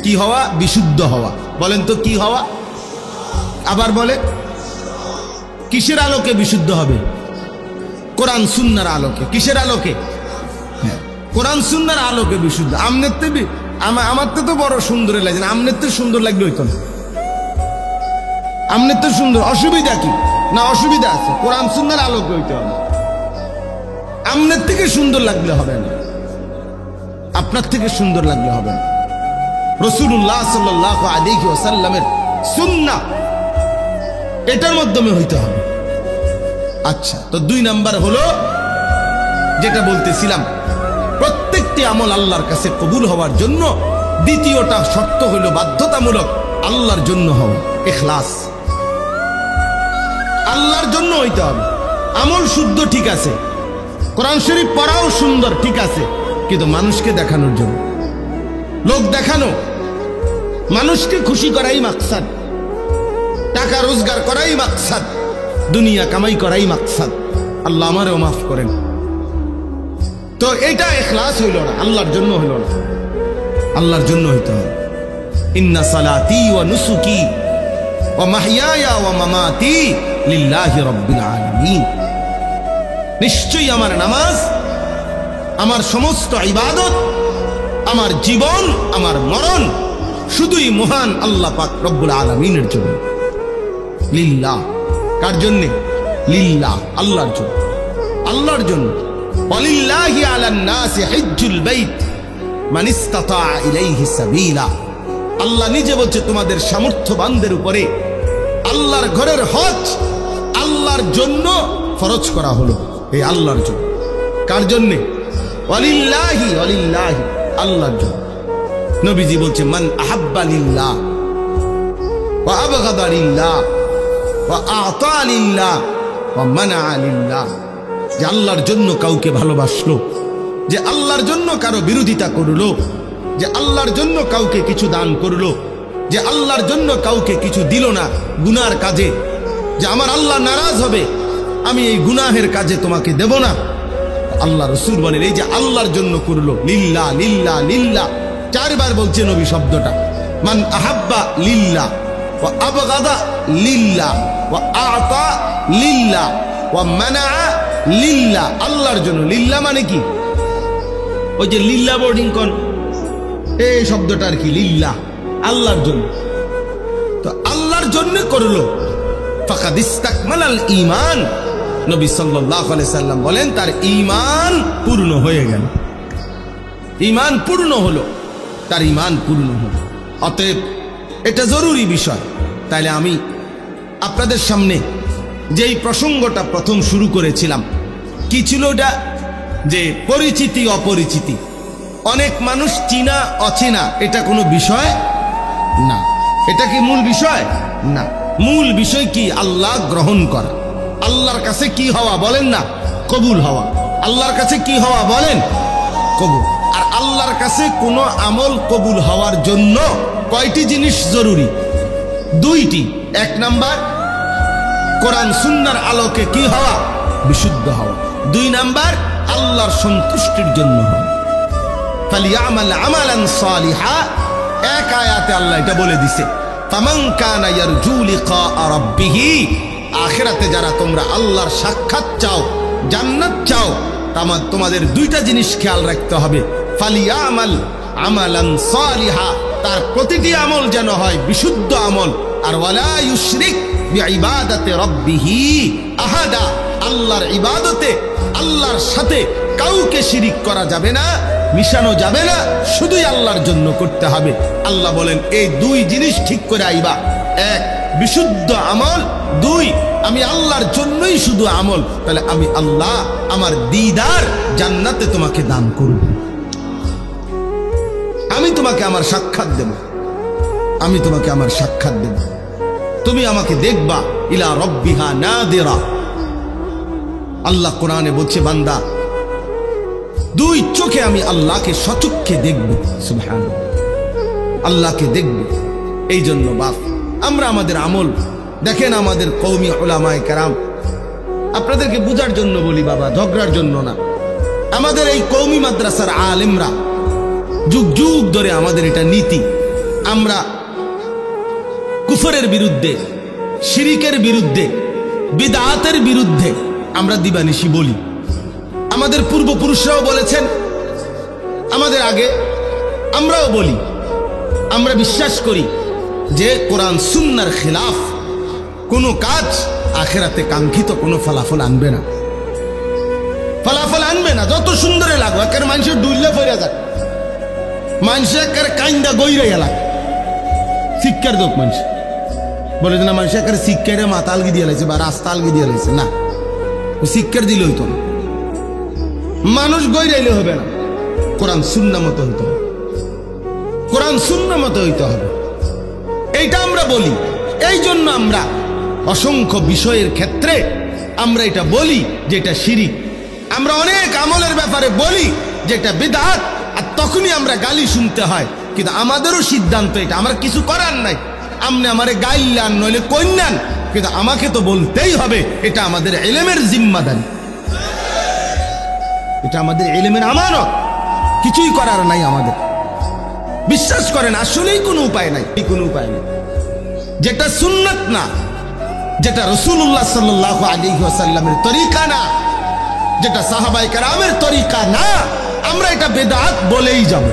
কি হওয়া? বিশুদ্ধ হওয়া। বলেন তো কি হওয়া? আবার বলে, কিসের আলোকে বিশুদ্ধ হবে? কোরআন সুন্নাহর আলোকে। কিসের আলোকে? হ্যাঁ, কোরআন সুন্নাহর আলোকে বিশুদ্ধ। আমার তো বড় সুন্দর লাগে না, আমনের তো সুন্দর লাগলে হইতো না, আমনের তো সুন্দর, অসুবিধা কি? না অসুবিধা আছে, কোরআন সুন্নাহর আলোকে হইতে হবে। আমনের থেকে সুন্দর লাগলে হবে না, আপনার থেকে সুন্দর লাগলে হবে না। রাসূলুল্লাহ সাল্লাল্লাহু আলাইহি ওয়াসাল্লামের সুন্নাহ এটার মাধ্যমে হইতে হবে। আচ্ছা, তো 2 নাম্বার হলো যেটা বলতেছিলাম, প্রত্যেকটি আমল আল্লাহর কাছে কবুল হওয়ার জন্য দ্বিতীয়টা শর্ত হইল বাধ্যতামূলক আল্লাহর জন্য হও, ইখলাস আল্লাহর জন্য হইতে হবে। আমল শুদ্ধ ঠিক আছে, কোরআন শরীফ পড়াও সুন্দর ঠিক আছে, কিন্তু মানুষকে দেখানোর জন্য, লোক দেখানো, মানুষকে খুশি করাই মাকসাদ, টাকা রোজগার করাই মাকসাদ, দুনিয়া কামাই করাই মাকসাদ। আল্লাহ আমারও মাফ করেন। তো এটা ইখলাস হইল না, আল্লাহর জন্য হইল না, আল্লাহর জন্য হইতে হবে। ইন্না সালাতি ওয়া নুসুকি ওয়া মাহইয়ায়া ওয়া মামাতি লিল্লাহি রাব্বিল আলামিন। নিশ্চয়ই আমার নামাজ, আমার সমস্ত ইবাদত, আমার জীবন, আমার মরণ শুধুই মহান আল্লাহ পাক রব্বুল আলামিনের জন্য। লিল্লাহ, কার জন্য? লিল্লাহ, আল্লাহর জন্য, আল্লাহর জন্য। ওয়ালিল্লাহি আলান নাসি হিজ্জুল বাইত মান ইসতাতা ইলাইহি সাবিলা। আল্লাহ নিজে বলছে তোমাদের সামর্থ্যবানদের উপরে আল্লাহর ঘরের হজ আল্লাহর জন্য ফরজ করা হলো, এই আল্লাহর জন্য। কার জন্য? ওয়ালিল্লাহি, ওয়ালিল্লাহি, আল্লাহর জন্য। নবীজি বলছে মান আহাব্বা লিল্লাহ ওয়া আবগাদা লিল্লাহ ওয়া আ'তা লিল্লাহ ওয়া মানাআ লিল্লাহ। যে আল্লাহর জন্য কাউকে ভালোবাসলো, যে আল্লাহর জন্য কারো বিরোধিতা করলো, যে আল্লাহর জন্য কাউকে কিছু দান করলো, যে আল্লাহর জন্য কাউকে কিছু দিল না গুনার কাজে, যে আমার আল্লাহ নারাজ হবে, আমি এই গুনাহের কাজে তোমাকে দেব না। আল্লাহ রাসূল বলেন এই যে আল্লাহর জন্য করলো, লিল্লাহ লিল্লাহ লিল্লাহ, চারবার বলছে নবী শব্দটা। মান আহাব্বা লিল্লাহ ওয়া আবগাদা লিল্লাহ ওয়া আ'তা লিল্লাহ ওয়া মানাআ লিল্লাহ, আল্লাহর জন্য। লিল্লাহ মানে কি? ওই যে লিল্লাহ বোর্ডিং কোন এই শব্দটা আর কি, লিল্লাহ, আল্লাহর জন্য। তো আল্লাহর জন্য করলো, ফাকাদ ইস্তাকমালাল ঈমান। নবী সাল্লাল্লাহু আলাইহি সাল্লাম বলেন তার ঈমান পূর্ণ হয়ে গেল, ঈমান পূর্ণ হলো, তার ঈমান পূর্ণ হলো। অতএব এটা জরুরি বিষয়। তাইলে আমি আপনাদের সামনে যেই প্রসঙ্গটা প্রথম শুরু করেছিলাম, কি ছিল ওটা? যে পরিচিতি অপরিচিতি। অনেক মানুষ চিনা অচেনা, এটা কোনো বিষয় না। এটা কি মূল বিষয়? না। মূল বিষয় কি? আল্লাহ গ্রহণ করা, আল্লাহর কাছে কি হওয়া বলেন না? কবুল হওয়া। আল্লাহর কাছে কি হওয়া বলেন? কবুল। আর আল্লাহর কাছে কোনো আমল কবুল হওয়ার জন্য কয়টি জিনিস জরুরি? দুইটি। এক নাম্বার, কোরআন সুন্নাহর আলোকে কি হওয়া? বিশুদ্ধ হওয়া। দুই নাম্বার, আল্লাহর সন্তুষ্টির জন্য হওয়া। ফালিয়ামাল আমালান সালিহা, এক আয়াতে আল্লাহ এটা বলে দিছে, ফামান কানা ইয়ারজু লিকা রাব্বিহি, আখিরাতে যারা তোমরা আল্লাহর সাক্ষাৎ চাও, জান্নাত চাও, তোমাদের দুইটা জিনিস খেয়াল রাখতে হবে। ফালিয়ামাল আমালান সালিহা, তার প্রতিটি আমল যেন হয় বিশুদ্ধ আমল। আর ওয়ালা ইউশরিক বিইবাদাতি রাব্বিহি আহাদা, আল্লাহর ইবাদতে আল্লাহর সাথে কাউকে শিরিক করা যাবে না, মিশানো যাবে না, শুধুই আল্লাহর জন্য করতে হবে। আল্লাহ বলেন এই দুই জিনিস ঠিক করে আইবা। এক, বিশুদ্ধ আমল। দুই, আমি আল্লাহর জন্যই শুধু আমল। তাহলে আমি আল্লাহ আমার দিদার জান্নাতে তোমাকে দান করব, আমি তোমাকে আমার সাক্ষাৎ দেব, আমি তোমাকে আমার সাক্ষাৎ দেব, তুমি আমাকে দেখবা। ইলা রব্বিহা নাদিরা, আল্লাহ কোরআনে বলছে বান্দা দুই চোখে আমি আল্লাহকে সচক্ষে দেখব। সুবহানাল্লাহ, আল্লাহকে দেখব। এই জন্য বাপ আমরা আমাদের আমল দেখেন, আমাদের কওমি উলামায়ে কেরাম, আপনাদেরকে বুঝার জন্য বলি বাবা, ঝগড়ার জন্য না। আমাদের এই কওমি মাদ্রাসার আলেমরা যুগ যুগ ধরে আমাদের এটা নীতি, আমরা কুফরের বিরুদ্ধে, শিরিকের বিরুদ্ধে, বিদআতের বিরুদ্ধে আমরা দিবানিশি বলি। আমাদের পূর্বপুরুষরাও বলেছেন, আমাদের আগে আমরাও বলি। আমরা বিশ্বাস করি যে কোরআন সুন্নাহর খিলাফ কোনো কাজ আখিরাতে কাঙ্ক্ষিত কোনো ফলাফল আনবে না, ফলাফল আনবে না। যত সুন্দরে লাগো, একের মানুষের ডুইলে ফেরে যাক, মানুষ একের কাইন্দা গইরে এলাক, শিক্ষার দোক মানুষ বলে যে না, মানুষ একের শিক্ষারে মাথা আলগি দিয়ে লাইছে বা রাস্তা আলগি দিয়ে লাইছে। না, ও শিক্ষার দিলে হইতো না, মানুষ গইরাইলে হবে না, কোরআন সুন্নাহ মতো হইতো। কোরআন কোরআন সুন্নাহ মতো হইতে হবে, এইটা আমরা বলি। এই জন্য আমরা অসংখ্য বিষয়ের ক্ষেত্রে আমরা এটা বলি যে এটা শিরিক। আমরা অনেক আমলের ব্যাপারে বলি যে এটা বিদআত, আর তখনই আমরা গালি শুনতে হয়। কিন্তু আমাদেরও সিদ্ধান্ত এটা, আমার কিছু করার নাই। আপনি আমারে গাইলান নইলে কইনান, কিন্তু আমাকে তো বলতেই হবে। এটা আমাদের ইলমের জিম্মাদারি, এটা আমাদের ইলমের আমানত। কিছুই করার নাই আমাদের। বিশ্বাস করেন আসলেই কোনো উপায় নাই, কোনো উপায় নেই। যেটা সুন্নাত না, যেটা রাসূলুল্লাহ সাল্লাল্লাহু আলাইহি ওয়াসাল্লামের তরিকা না, যেটা সাহাবায়ে কেরামের তরিকা না, আমরা এটা বিদআত বলেই যাব।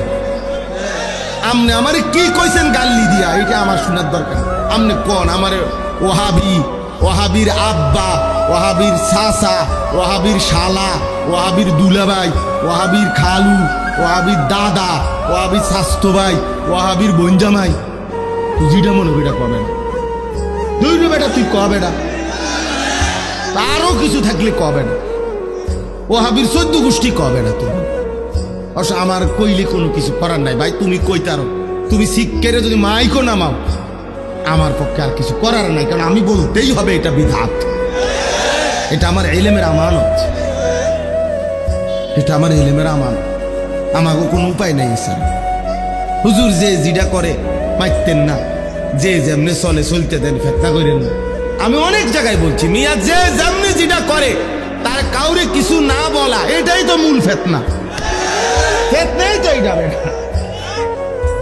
আপনি আমারে কি কইছেন গাল্লি দিয়া, এটা আমার শোনার দরকার। আপনি কোন আমারে ওয়াহাবি, ওয়াহাবির আব্বা, ওয়াহাবির চাচা, ওয়াহাবির শালা, ওয়াহাবির দুলাভাই, ওয়াহাবির খালু, ওয়াহাবির দাদা, ওয়াহাবির স্বাস্থ্য ভাই, ওয়াহাবির বঞ্জামাই, যেটা মনে ওইটা কবে না। দুই বেটা তুই কবে না, আরো কিছু থাকলে কবে না। ওয়াহাবির 14 গোষ্ঠী কবে না তুমি। অবশ্য আমার কইলে কোনো কিছু করার নাই ভাই, তুমি কইতারো। তুমি শিক্ষারে যদি মাইকো নামাও, আমার পক্ষে আর কিছু করার নাই, কারণ আমি বলতেই হবে এটা বিদআত। এটা আমার ইলমের আমানত, এটা আমার ইলমের আমানত। আমাকে কোনো উপায় নাই স্যার। হুজুর যে যেটা করে মাইতেন না, যে যেমনে চলে চলতে দেন, ফেতনা করেন না। আমি অনেক জায়গায় বলছি, মিয়া যে যেমনি যেটা করে তার কাউরে কিছু না বলা, এটাই তো মূল ফেতনা। ফেতনাই তো এইটা বেটা।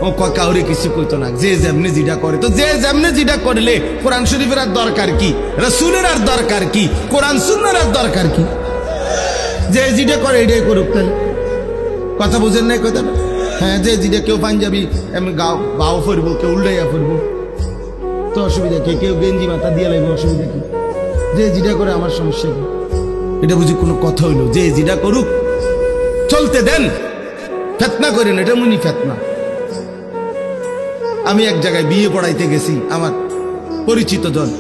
ও কাউরে কিছু কইতো না, যে যেমনি যেটা করে। তো যে যেমনি যেটা করলে কোরআন শরীফের আর দরকার কি, রাসূলের আর দরকার কি, কোরআন সুন্নাহর আর দরকার কি? যে যেটা করে এটাই করুক। তাহলে কথা বুঝেন নাই কথা? হ্যাঁ, যে যেটা কেউ পাঞ্জাবি এমনি গাও ফরবো, কেউ উল্টাইয়া ফরবো, তো অসুবিধা কি? কেউ গেঞ্জি মাথা দিয়ে লাগবে, অসুবিধা কি? যে যেটা করে আমার সমস্যা কি? এটা বুঝি কোনো কথা হইলো? যে যেটা করুক, চলতে দেন, ফেতনা করেন, এটা মনি ফেতনা। আমি এক জায়গায় বিয়ে পড়াইতে গেছি, আমার পরিচিত জন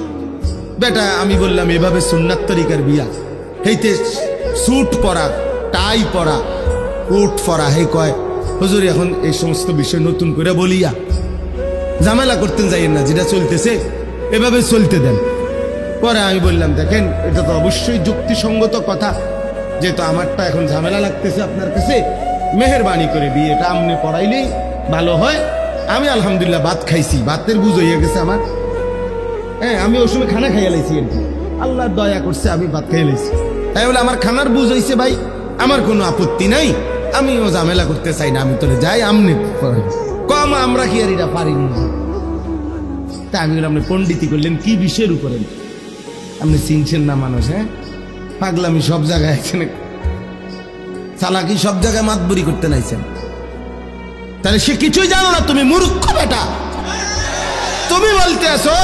বেটা, আমি বললাম এভাবে সুন্নাত তরিকার বিয়া, হেইতে স্যুট পরা, টাই পরা, কোট পরা। হে কয় হুজুর এখন এই সমস্ত বিষয় নতুন করে বলিয়া ঝামেলা করতেন যাইয়েন না, যেটা চলতেছে এভাবে চলতে দেন। পরে আমি বললাম দেখেন, এটা তো অবশ্যই যুক্তিসঙ্গত কথা, যেহেতু আমারটা এখন ঝামেলা লাগতেছে আপনার কাছে, মেহেরবানি করে বিয়েটা আমনে পড়াইলেই ভালো হয়। আমি আলহামদুলিল্লাহ ভাত খাইছি, ভাতের বুঝ হইয়া গেছে আমার। হ্যাঁ, আমি ওই সময় খানা খাইয়া লাইছি, আর কি আল্লাহ দয়া করছে আমি ভাত খাইয়া লাইছি। তাই বলে আমার খানার বুঝ হইছে ভাই, আমার কোনো আপত্তি নাই, আমিও ঝামেলা করতে চাই না। আমি তোরে যাই, আমনে কম, আমরা কি আর এটা পারিনি। তা আমি বললাম, আপনি পণ্ডিতি করলেন কি বিষয়ের উপরে? আপনি চিনছেন না মানুষ? হ্যাঁ, পাগলামি সব জায়গায়, এখানে চালাকি সব জায়গায় মাতবরি করতে নাইছেন। তাহলে সে কিছুই জানো না, তুমি মূর্খ বেটা। তুমি বলতে আসো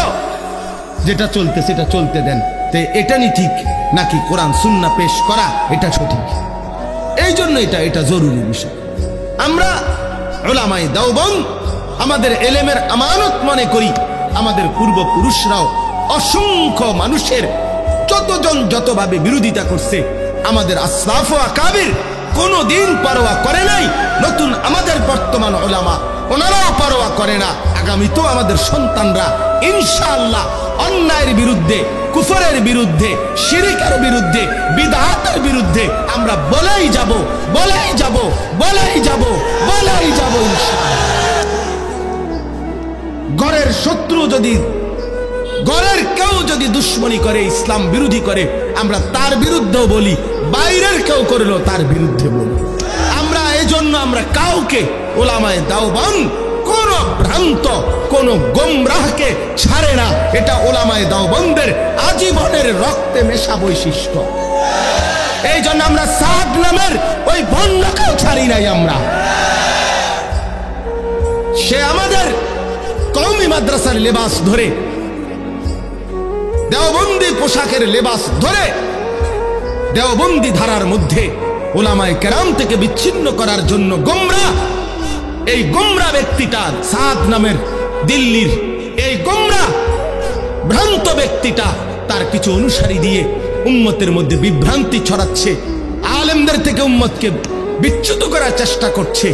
যেটা চলতে সেটা চলতে দেন, তো এটা নি ঠিক নাকি কোরআন সুন্নাহ পেশ করা এটা সঠিক? এই জন্য এটা জরুরি বিষয়। আমরা উলামায়ে দেওবন্দ আমাদের ইলমের আমানত মনে করি। আমাদের পূর্বপুরুষরাও অসংখ্য মানুষের যতজন যতভাবে বিরোধিতা করছে, আমাদের আসলাফ ও আকাবির কোনদিন পরোয়া করে নাই। নতুন আমাদের বর্তমান উলামা, ওনারাও পরোয়া করে না। আগামী তো আমাদের সন্তানরা ইনশাআল্লাহ অন্যায়ের বিরুদ্ধে, কুফরের বিরুদ্ধে, শিরকের বিরুদ্ধে, বিদআতের বিরুদ্ধে আমরা বলেই যাব, বলেই যাব, বলেই যাব, বলেই যাব ইনশাআল্লাহ। ঘরের শত্রু যদি, ঘরের কেউ যদি দুশ্মনী করে, ইসলাম বিরোধী করে, আমরা তার বিরুদ্ধেও বলি, বাইরের কেউ করলেও তার বিরুদ্ধে বলি। আমরা এজন্য আমরা কাউকে, উলামায়ে দেওবন্দ কোন ভ্রান্ত, কোন গোমরাহকে ছাড়ে না। এটা উলামায়ে দেওবন্দের আজীবনের রক্তে মেশা বৈশিষ্ট্য। এই জন্য আমরা সাদ নামের ওই ভণ্ডকেও ছাড়ি নাই। আমরা, সে আমাদের কওমি মাদ্রাসার লেবাস ধরে, দেওবন্দি পোশাকের লেবাস ধরে, দেওবন্দি ধারার মধ্যে উলামায়ে কেরাম থেকে বিচ্ছিন্ন করার জন্য গোমরা, এই গোমরা ব্যক্তিটা সাদ নামের দিল্লির এই গোমরা ভ্রান্ত ব্যক্তিটা তার কিছু অনুসারী দিয়ে উম্মতের মধ্যে বিভ্রান্তি ছড়াচ্ছে, আলেমদের থেকে উম্মতকে বিচ্যুত করার চেষ্টা করছে।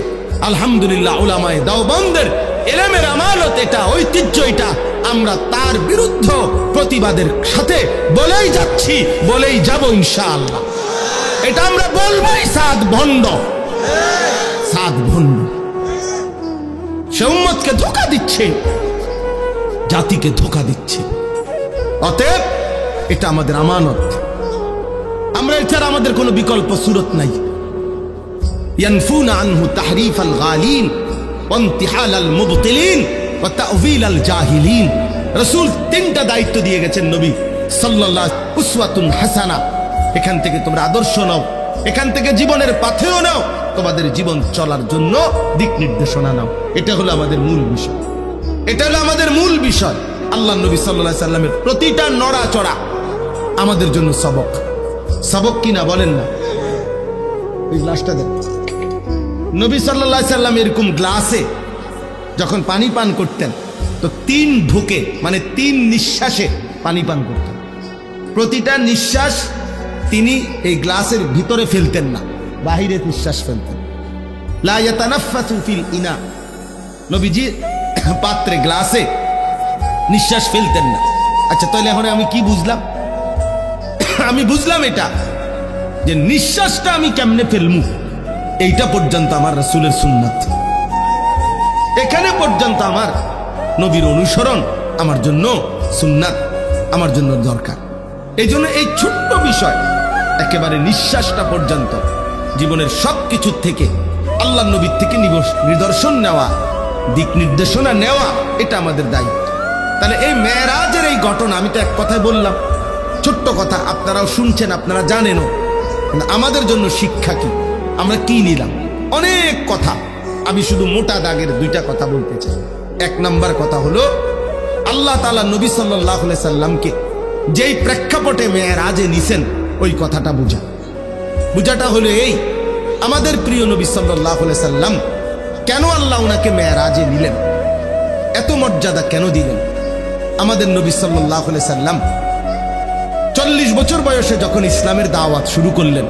আলহামদুলিল্লাহ উলামায়ে দেওবন্দের ইলমের আমানত এটা, ঐতিহ্য এটা, আমরা তার বিরুদ্ধে প্রতিবাদের সাথে বলেই যাচ্ছি, বলেই যাব ইনশাআল্লাহ। এটা আমরা বলবোই। সাদ ভণ্ড, সাদ ভণ্ড, সে উম্মতকে ধোঁকা দিচ্ছে, জাতিকে ধোঁকা দিচ্ছে। অতএব এটা আমাদের আমানত, আমরা এছাড়া আমাদের কোনো বিকল্প সুরত নাই। ইয়ানফুনা আনহু তাহরিফাল গালিন ওয়া ইনতিহালাল মুবতিলিন ওয়া তা'ওয়িলাল জাহিলিন। রাসূল তিনটা দায়িত্ব দিয়ে গেছেন নবী সাল্লাল্লাহু আলাইহি ওয়াসাল্লাম। উসওয়াতুন হাসানা, এখান থেকে তোমরা আদর্শ নাও, এখান থেকে জীবনের পাথেয় নাও, তোমাদের জীবন চলার জন্য দিক নির্দেশনা নাও। এটা হলো আমাদের মূল বিষয়, এটা হলো আমাদের মূল বিষয়। আল্লাহ নবী সাল্লাল্লাহু আলাইহি সাল্লামের প্রতিটা নড়াচড়া আমাদের জন্য সবক। সবক কিনা বলেন না? ওই গ্লাসটা দেন। নবী সাল্লাল্লাহু আলাইহি সাল্লাম এরকম গ্লাসে যখন পানি পান করতেন তো 3 ঢুকে মানে 3 নিঃশ্বাসে পানি পান করতেন। প্রতিটা নিঃশ্বাস তিনি এই গ্লাসের ভিতরে ফেলতেন না, বাহিরে নিঃশ্বাস ফেলতেন। লা ইয়াতানাফাসু ফিল ইনা, নবীজি পাত্রে গ্লাসে নিঃশ্বাস ফেলতেন না। আচ্ছা তাহলে এখন আমি কি বুঝলাম? আমি বুঝলাম এটা যে নিঃশ্বাসটা আমি কেমনে ফেলমু এইটা পর্যন্ত আমার রাসূলের সুন্নাত, এখানে পর্যন্ত আমার নবীর অনুসরণ আমার জন্য সুন্নাত, আমার জন্য দরকার। এই জন্য এই ছোট্ট বিষয় একেবারে নিঃশ্বাসটা পর্যন্ত জীবনের সবকিছু থেকে আল্লাহ নবীর থেকে নিদর্শন নেওয়া, দিক নির্দেশনা নেওয়া, এটা আমাদের দায়িত্ব। তাহলে এই মেরাজের এই ঘটনা আমি তো এক কথায় বললাম, ছোট্ট কথা, আপনারাও শুনছেন, আপনারা জানেনও, কিন্তু আমাদের জন্য শিক্ষা কি, আমরা কি নিলাম? অনেক কথা, আমি শুধু মোটা দাগের 2টা কথা বলতে চাই। 1 নাম্বার কথা হলো আল্লাহ তাআলা নবী সাল্লাল্লাহু আলাইহি সাল্লামকে যেই প্রেক্ষাপটে মেরাজে নিছেন ওই কথাটা বুঝাটা হলো এই, আমাদের প্রিয় নবী সাল্লাল্লাহু আলাইহি সাল্লাম কেন আল্লাহ ওনাকে মেরাজে নিলেন, এত মর্যাদা কেন দিলেন? আমাদের নবী সাল্লাল্লাহু আলাইহি সাল্লাম 40 বছর বয়সে যখন ইসলামের দাওয়াত শুরু করলেন,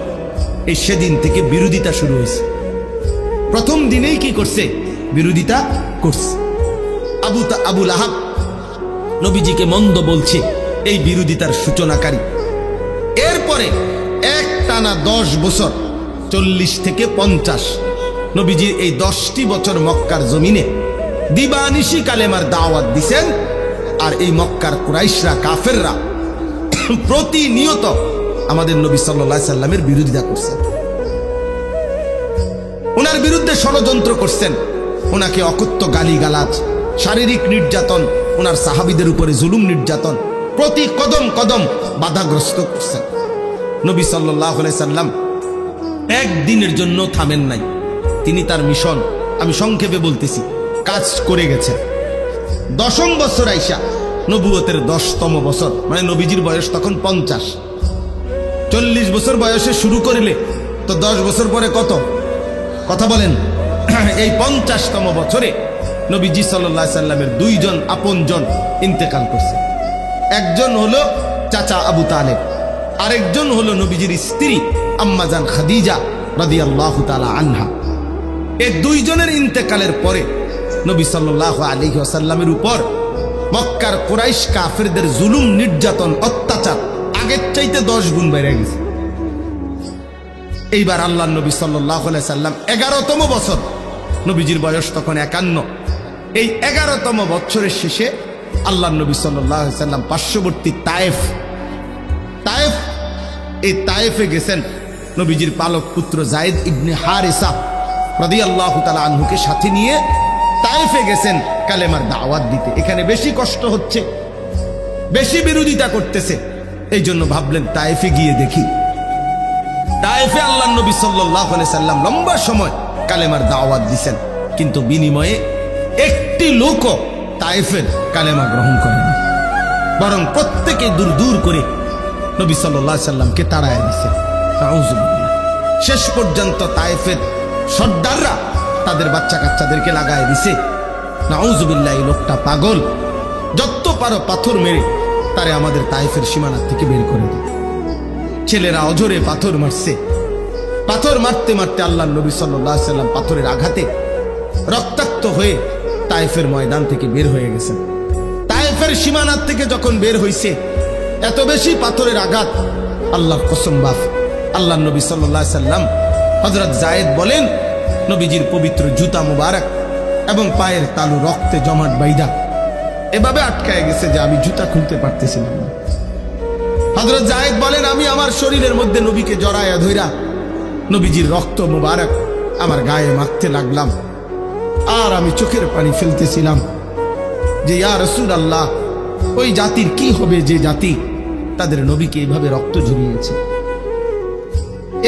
এই সেদিন থেকে বিরোধিতা শুরু হয়েছে। প্রথম দিনেই কি করছে? বিরোধিতা করছে। আবু লাহাব নবীজিকে মন্দ বলছে, এই বিরোধিতার সূচনাকারী। এরপরে একটানা 10 বছর, 40 থেকে 50, নবীজি এই 10টি বছর মক্কার জমিনে দিবানিশি কালেমার দাওয়াত দিছেন। আর এই মক্কার কুরাইশরা, কাফেররা প্রতিনিয়ত আমাদের নবী সাল্লাল্লাহু আলাইহি সাল্লামের বিরোধিতা করছেন, ওনার বিরুদ্ধে ষড়যন্ত্র করছেন, ওনাকে অকথ্য গালিগালাজ, শারীরিক নির্যাতন, ওনার সাহাবীদের উপরে জুলুম নির্যাতন প্রতি কদম কদম বাধাগ্রস্ত করছেন। নবী সাল্লাল্লাহু আলাইহি সাল্লাম একদিনের জন্য থামেন নাই। তিনি তার মিশন, আমি সংক্ষেপে বলতেছি, কাজ করে গেছেন। 10ম বছর আইসা নবুয়তের 10তম বছর, মানে নবীজির বয়স তখন 50। 40 বছর বয়সে শুরু করিলে তো 10 বছর পরে কত? কথা বলেন। এই 50তম বছরে নবীজি সাল্লাল্লাহু আলাইহি সাল্লামের 2 জন আপনজন ইন্তেকাল করছে। একজন হলো চাচা আবু তালেব, আরেকজন হলো নবীজির স্ত্রী আম্মা জান খাদিজা রাদিয়াল্লাহু তাআলা আনহা। এই 2 জনের ইন্তেকালের পরে নবী সাল্লাল্লাহু আলাইহি ওয়াসাল্লামের উপর মক্কার কুরাইশ কাফেরদের জুলুম, নির্যাতন, অত্যাচার আগের চাইতে 10 গুণ বেড়ে গেছে। এইবার আল্লাহর নবী সাল্লাল্লাহু আলাইহি সাল্লাম 11তম বছর, নবীজির বয়স তখন 51। এই 11তম বছরের শেষে আল্লাহর নবী সাল্লাল্লাহু আলাইহি সাল্লাম পার্শ্ববর্তী তায়েফ, এই তায়েফে গেছেন নবীজির পালক পুত্র যায়েদ ইবনে হারিসা রাদিয়াল্লাহু তাআলা আনহুকে সাথে নিয়ে তায়েফে গেছেন কালেমার দাওয়াত দিতে। এখানে বেশি কষ্ট হচ্ছে, বেশি বিরোধিতা করতেছে, এই জন্য ভাবলেন তায়েফে গিয়ে দেখি। তায়েফে আল্লাহর নবী সাল্লাল্লাহু আলাইহি সাল্লাম লম্বা সময় কালেমার দাওয়াত দিয়েছেন, কিন্তু বিনিময়ে একটি লোকও তায়েফের কালেমা গ্রহণ করেনি, বরং প্রত্যেকে দূর দূর করে নবী সাল্লাল্লাহু আলাইহি সাল্লামকে তাড়ায় দিয়েছেন। নাউযুবিল্লাহ। শেষ পর্যন্ত তায়েফের সর্দাররা তাদের বাচ্চা কাচ্চাদেরকে লাগায় দিছে। নাউযুবিল্লাহ। এই লোকটা পাগল, যত পারো পাথর মেরে তারে আমাদের তায়েফের সীমানা থেকে বের করে দিই। ছেলেরা অজরে পাথর মারছে, পাথর মারতে মারতে আল্লাহর নবী সাল্লাল্লাহু আলাইহি সাল্লাম পাথরের আঘাতে রক্তাক্ত হয়ে তায়েফের ময়দান থেকে বের হয়ে গেছেন। তায়েফের সীমানার থেকে যখন বের হইছে, এত বেশি পাথরের আঘাত, আল্লাহর কসম বাফ, আল্লাহ নবী সাল্লাল্লাহু আলাইহি সাল্লাম হযরত যায়েদ বলেন, নবীজির পবিত্র জুতা মুবারক এবং পায়ের তালু রক্তে জমাট বাইদা এভাবে আটকায় গেছে যে আমি জুতা খুলতে পারতেছিলাম না। হযরত যায়েদ বলেন, আমি আমার শরীরের মধ্যে নবীকে জড়ায়া ধইরা নবীজির রক্ত মুবারক আমার গায়ে মাখতে লাগলাম, আর আমি চোখের পানি ফেলতেছিলাম যে ইয়া রাসূলুল্লাহ, ওই জাতির কি হবে যে জাতি তাদের নবীকে এইভাবে রক্ত ঝরিয়েছে,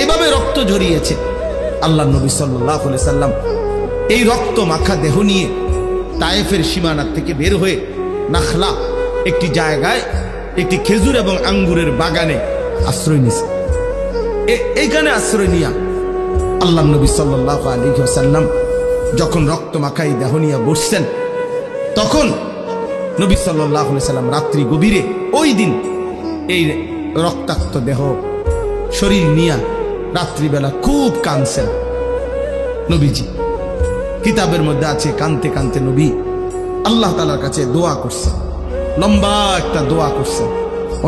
এভাবে রক্ত ঝরিয়েছে। আল্লাহ নবী সাল্লাল্লাহু আলাইহি সাল্লাম এই রক্ত মাখা দেহ নিয়ে তায়েফের সীমানা থেকে বের হয়ে নাখলা একটি জায়গায় একটি খেজুর এবং আঙ্গুরের বাগানে আশ্রয় নিছে। এইখানে আশ্রয় নিয়া আল্লাহ নবী সাল্লাল্লাহু আলাইহি ওয়াসাল্লাম যখন রক্ত মাখা এই দেহ নিয়ে বসছেন, তখন নবী সাল্লাল্লাহু আলাইহি সাল্লাম রাত্রি গভীরে ওই দিন এই রক্তাক্ত দেহ শরীর নিয়া রাত্রিবেলা খুব কাঁদছেন নবীজি। কিতাবের মধ্যে আছে কানতে কানতে নবী আল্লাহ তাআলার কাছে দোয়া করছেন, লম্বা একটা দোয়া করছেন,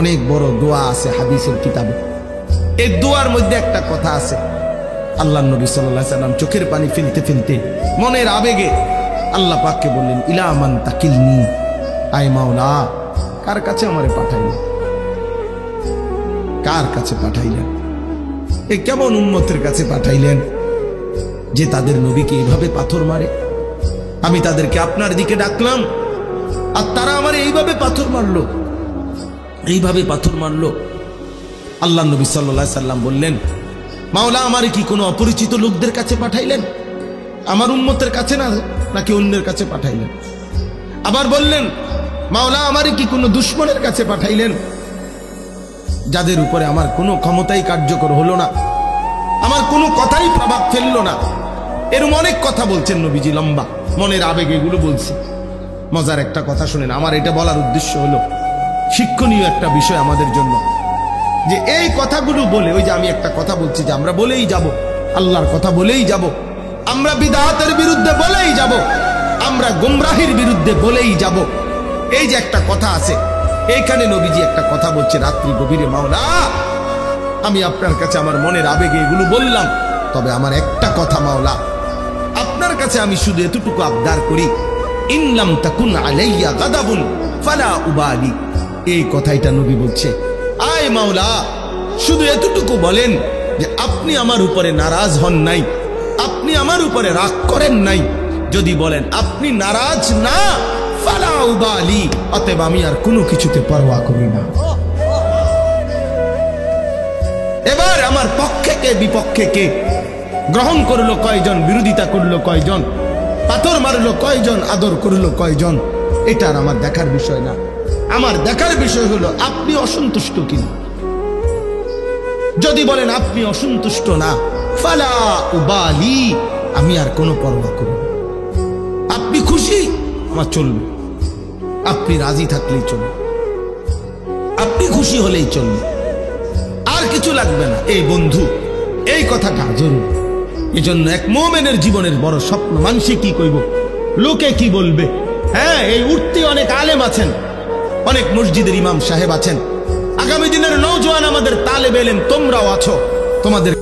অনেক বড় দোয়া আছে হাদিসের কিতাবে। এই দোয়ার মধ্যে একটা কথা আছে, আল্লাহ নবী সাল্লাল্লাহু আলাইহি সাল্লাম চোখের পানি ফেলতে ফেলতে মনের আবেগে আল্লাহ পাককে বললেন, ইলা মান তাকিলনি, আয় মাওলা, কার কাছে আমারে পাঠাইলেন, কার কাছে পাঠাইলেন, এ কেমন উম্মতের কাছে পাঠাইলেন যে তাদের নবীকে এইভাবে পাথর মারে? আমি তাদেরকে আপনার দিকে ডাকলাম আর তারা আমার এইভাবে পাথর মারলো, এইভাবে পাথর মারলো। আল্লাহ নবী সাল্লাল্লাহু আলাইহি সাল্লাম বললেন, মাওলা, আমারে কি কোনো অপরিচিত লোকদের কাছে পাঠাইলেন, আমার উম্মতের কাছে না নাকি অন্যের কাছে পাঠাইলেন? আবার বললেন, মাওলা, আমারে কি কোনো দুশমনের কাছে পাঠাইলেন যাদের উপরে আমার কোনো ক্ষমতাই কার্যকর হলো না, আমার কোনো কথাই প্রভাব ফেললো না? এরকম অনেক কথা বলছেন নবীজি, লম্বা মনের আবেগ এগুলো বলছে। মজার একটা কথা শুনেন, আমার এটা বলার উদ্দেশ্য হলো শিক্ষণীয় একটা বিষয় আমাদের জন্য, যে এই কথাগুলো বলে, ওই যে আমি একটা কথা বলছি যে আমরা বলেই যাব, আল্লাহর কথা বলেই যাব, আমরা বিদআতের বিরুদ্ধে বলেই যাব, আমরা গুমরাহির বিরুদ্ধে বলেই যাব, এই যে একটা কথা আছে, এইখানে নবীজি একটা কথা বলছে রাত্রি গভীরে, মাওলা, আমি আপনার কাছে আমার মনের আবেগে এগুলো বললাম, তবে আমার একটা কথা মাওলা, আপনার কাছে আমি শুধু এতটুকু আবদার করি, ইনলাম তাকুন আলাইয়া গাদাবুন ফালা উবালি। এই কথাইটা নবী বলছে, আয় মাওলা, শুধু এতটুকু বলেন যে আপনি আমার উপরে নারাজ হন নাই, আপনি আমার উপরে রাগ করেন নাই। যদি বলেন আপনি নারাজ না, ফালা উবালি, অতএব আমি আর কোনো কিছুতে পরোয়া করি না। এবার আমার পক্ষে কে বিপক্ষে কে, গ্রহণ করলো কয়জন, বিরোধিতা করলো কয়জন, পাথর মারলো কয়জন, আদর করলো কয়জন, এটা আর আমার দেখার বিষয় না। আমার দেখার বিষয় হলো আপনি অসন্তুষ্ট কিনা। যদি বলেন আপনি অসন্তুষ্ট না, ফালা উবালি, আমি আর কোনো পরোয়া করি না। আপনি খুশি, আমার চলবে, আপনি রাজি থাকলেই চলবে, আপনি খুশি হলেই চলবে, আর কিছু লাগবে না। এই বন্ধু, এই কথাটা জরুরি। এজন্য এক মুমিনের জীবনের বড় স্বপ্ন, মানুষে কি কইব, লোকে কি বলবে। হ্যাঁ, এই উঠতে অনেক আলেম আছেন, অনেক মসজিদের ইমাম সাহেব আছেন, আগামী দিনের নওজোয়ান আমাদের তালেব ইলম তোমরাও আছো, তোমাদের